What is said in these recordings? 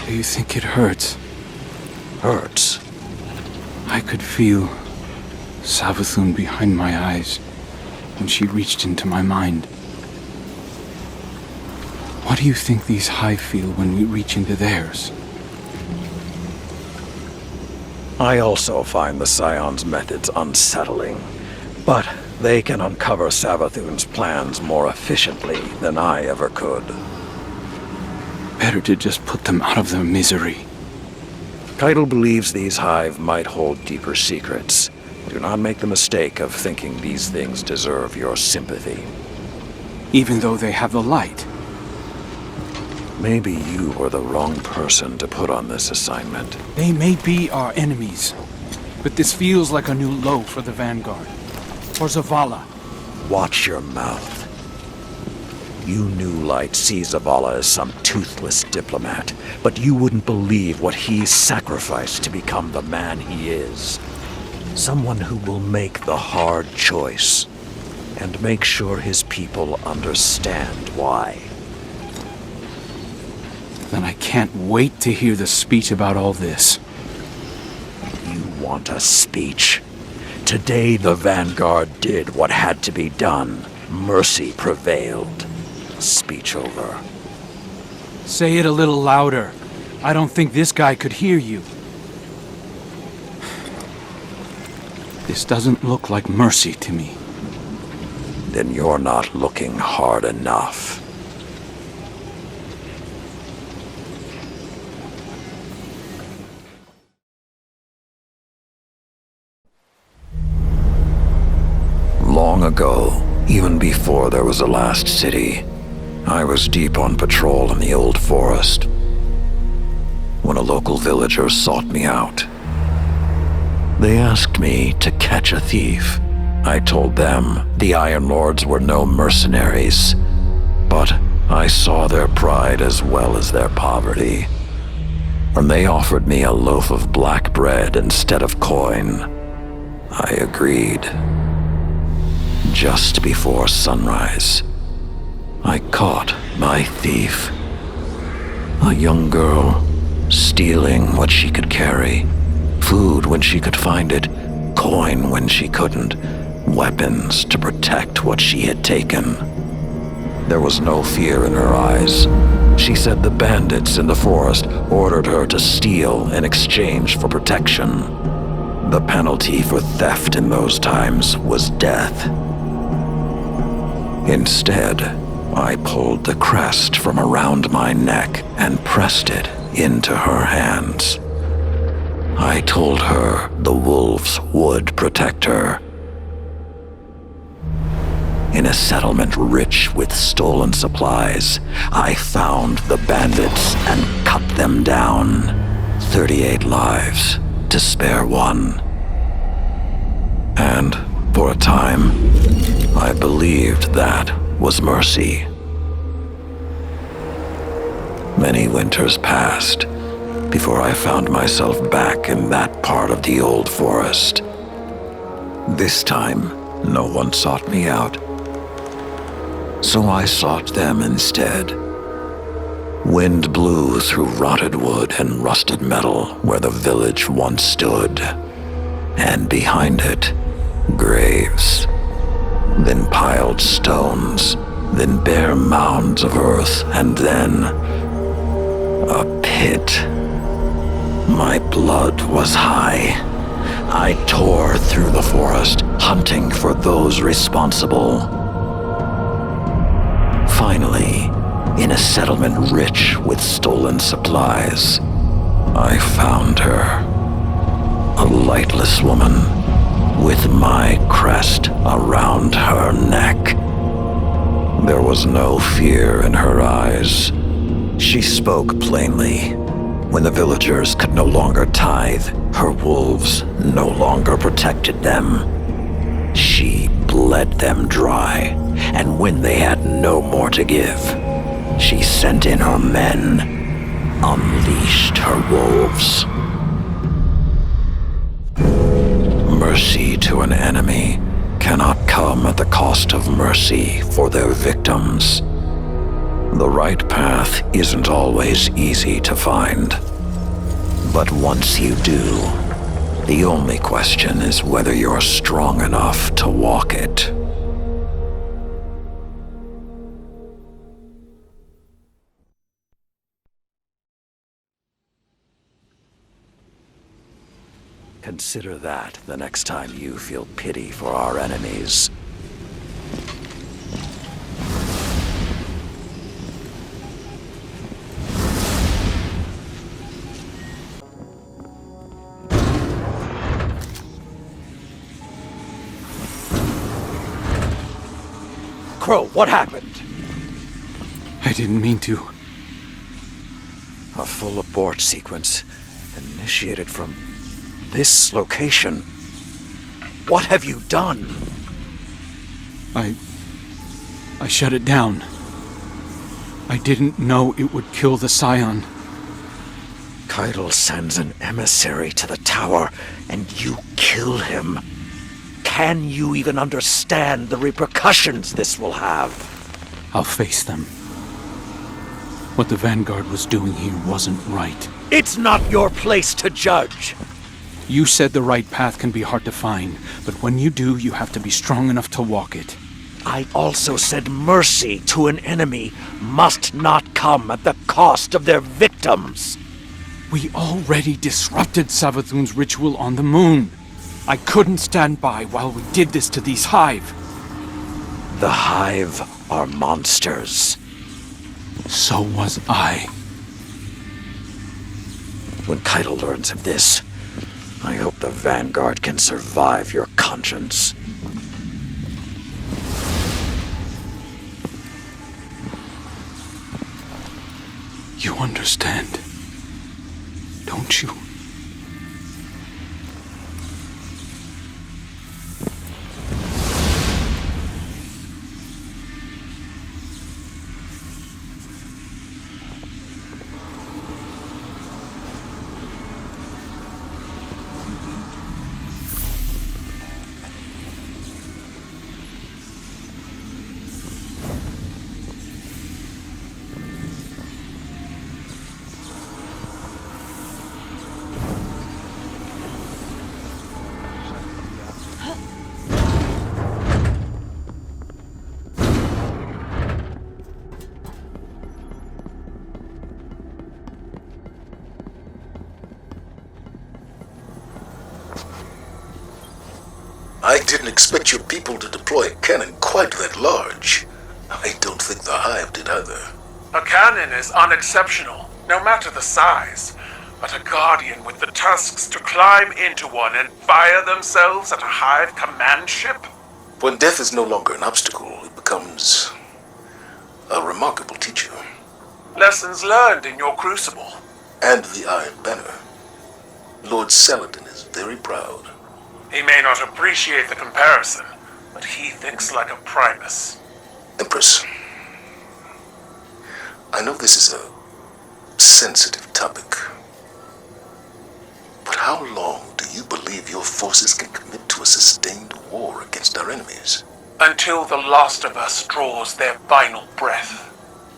Do you think it hurts? Hurts? I could feel Savathun behind my eyes when she reached into my mind. What do you think these Hive feel when we reach into theirs? I also find the Scion's methods unsettling, but they can uncover Savathun's plans more efficiently than I ever could. Better to just put them out of their misery. Keitel believes these Hive might hold deeper secrets. Do not make the mistake of thinking these things deserve your sympathy. Even though they have the light. Maybe you were the wrong person to put on this assignment. They may be our enemies, but this feels like a new low for the Vanguard. For Zavala. Watch your mouth. You New Light see Zavala as some toothless diplomat, but you wouldn't believe what he sacrificed to become the man he is. Someone who will make the hard choice, and make sure his people understand why. Then I can't wait to hear the speech about all this. You want a speech? Today the Vanguard did what had to be done. Mercy prevailed. Speech over. Say it a little louder. I don't think this guy could hear you. This doesn't look like mercy to me. Then you're not looking hard enough. Long ago, even before there was a last city, I was deep on patrol in the old forest when a local villager sought me out. They asked me to catch a thief. I told them the Iron Lords were no mercenaries, but I saw their pride as well as their poverty. When they offered me a loaf of black bread instead of coin, I agreed. Just before sunrise, I caught my thief. A young girl, stealing what she could carry. Food when she could find it, coin when she couldn't, weapons to protect what she had taken. There was no fear in her eyes. She said the bandits in the forest ordered her to steal in exchange for protection. The penalty for theft in those times was death. Instead, I pulled the crest from around my neck and pressed it into her hands. I told her the wolves would protect her. In a settlement rich with stolen supplies, I found the bandits and cut them down. 38 lives to spare one. And for a time, I believed that was mercy. Many winters passed before I found myself back in that part of the old forest. This time, no one sought me out. So I sought them instead. Wind blew through rotted wood and rusted metal where the village once stood. And behind it, graves. Then piled stones, then bare mounds of earth, and then a pit. My blood was high. I tore through the forest, hunting for those responsible. Finally, in a settlement rich with stolen supplies, I found her. A lightless woman with my crest around her neck. There was no fear in her eyes. She spoke plainly. When the villagers could no longer tithe, her wolves no longer protected them. She bled them dry, and when they had no more to give, she sent in her men, unleashed her wolves. Mercy to an enemy cannot come at the cost of mercy for their victims. The right path isn't always easy to find. But once you do, the only question is whether you're strong enough to walk it. Consider that the next time you feel pity for our enemies. Crow, what happened? I didn't mean to. A full abort sequence initiated from this location. What have you done? I shut it down. I didn't know it would kill the Scion. Keitel sends an emissary to the tower, and you kill him. Can you even understand the repercussions this will have? I'll face them. What the Vanguard was doing here wasn't right. It's not your place to judge. You said the right path can be hard to find, but when you do, you have to be strong enough to walk it. I also said mercy to an enemy must not come at the cost of their victims. We already disrupted Savathun's ritual on the moon. I couldn't stand by while we did this to these Hive. The Hive are monsters. So was I. When Keitel learns of this, I hope the Vanguard can survive your conscience. You understand, don't you? I didn't expect your people to deploy a cannon quite that large. I don't think the Hive did either. A cannon is unexceptional, no matter the size. But a Guardian with the tusks to climb into one and fire themselves at a Hive command ship? When death is no longer an obstacle, it becomes a remarkable teacher. Lessons learned in your crucible. And the Iron Banner. Lord Saladin is very proud. He may not appreciate the comparison, but he thinks like a Primus. Empress, I know this is a sensitive topic, but how long do you believe your forces can commit to a sustained war against our enemies? Until the last of us draws their final breath.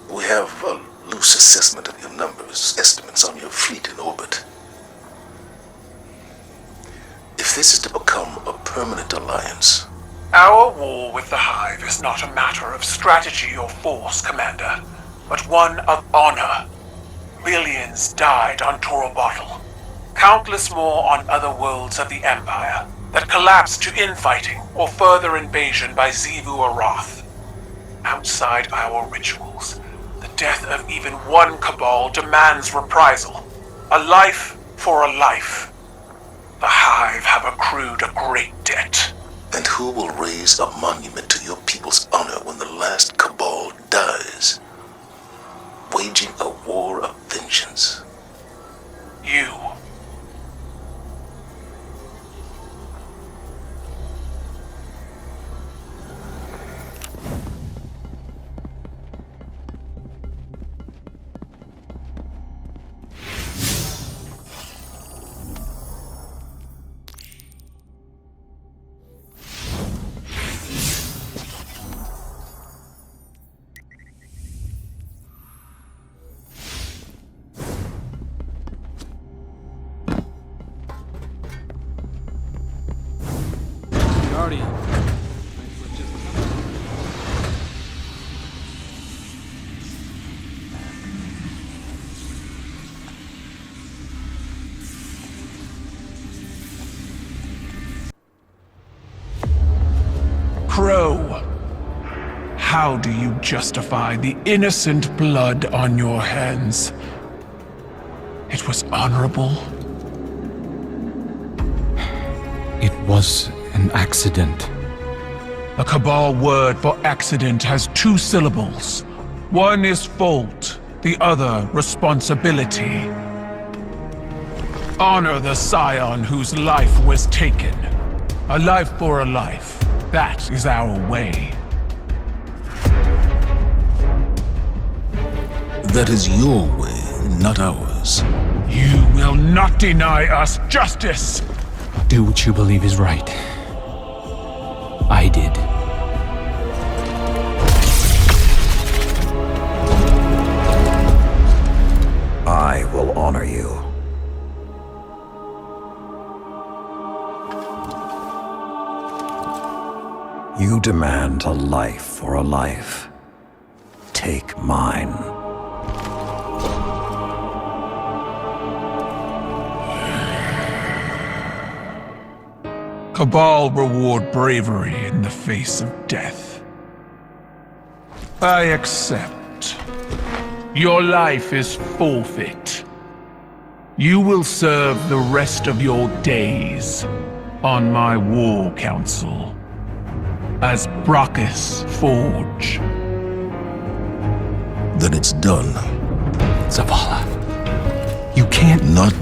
We have a loose assessment of your numbers, estimates on your fleet in orbit. If this is to become a permanent alliance... Our war with the Hive is not a matter of strategy or force, Commander, but one of honor. Billions died on Torobotl. Countless more on other worlds of the Empire that collapsed to infighting or further invasion by Xivu Arath. Outside our rituals, the death of even one Cabal demands reprisal. A life for a life. The Hive have accrued a great debt. And who will raise a monument to your people's honor when the last Cabal dies? Waging a war of vengeance. You. How do you justify the innocent blood on your hands? It was honorable. It was an accident. The Cabal word for accident has two syllables. One is fault, the other responsibility. Honor the scion whose life was taken. A life for a life. That is our way. That is your way, not ours. You will not deny us justice! Do what you believe is right. I did. I will honor you. You demand a life for a life. Take mine. Cabal reward bravery in the face of death. I accept. Your life is forfeit. You will serve the rest of your days on my war council as Brachus Forge. Then it's done. Zavala, you can't... Not